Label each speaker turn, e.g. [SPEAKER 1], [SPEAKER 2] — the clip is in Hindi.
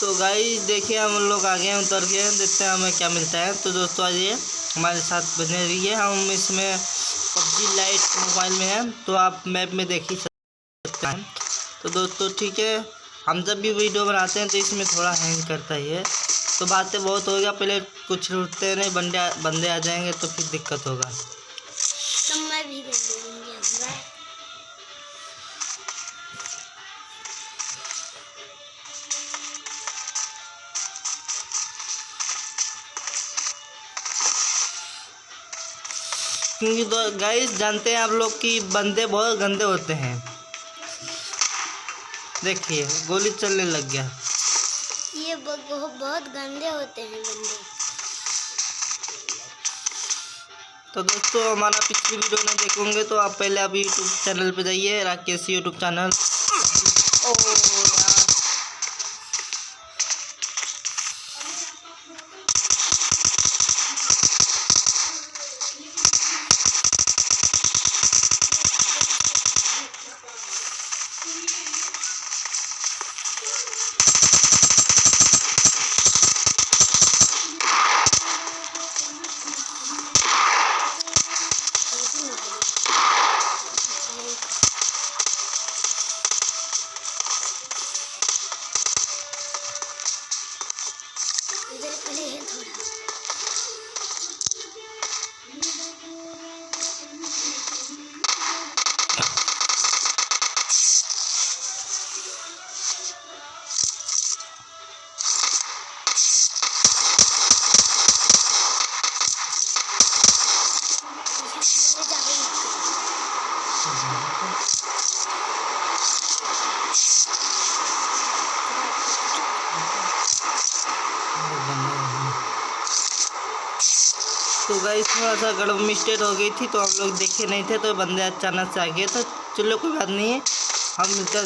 [SPEAKER 1] तो गाइस देखिए हम लोग आ गए हैं, उतर के देखते हैं हमें क्या मिलता है। तो दोस्तों आज ये हमारे साथ बने रहिए। हम इसमें PUBG लाइट मोबाइल में है, तो आप मैप में देख ही सकते हैं। तो दोस्तों ठीक है, हम जब भी वीडियो बनाते हैं तो इसमें थोड़ा हैंग करता ही है। तो बातें बहुत हो गया, पहले कुछ रुकते नहीं, बंदे आ जाएंगे तो फिर दिक्कत होगा।
[SPEAKER 2] तो मैं भी देख लूँगी।
[SPEAKER 1] क्योंकि तो गाइस जानते हैं आप लोग कि बंदे बहुत गंदे होते हैं। देखिए गोली चलने लग गया।
[SPEAKER 2] ये बहुत गंदे होते हैं बंदे।
[SPEAKER 1] तो दोस्तों हमारा पिछली वीडियो नहीं देखोगे तो आप पहले आप यूट्यूब चैनल पे जाइए, राकेश यूट्यूब चैनल।
[SPEAKER 2] इधर पहले है थोड़ा।
[SPEAKER 1] तो गाइस थोड़ा सा गड़बड़ मिस्टेक हो गई थी, तो हम लोग देखे नहीं थे, तो बंदे अचानक से आ गए। तो चलो कोई बात नहीं है, हम मिलते हैं।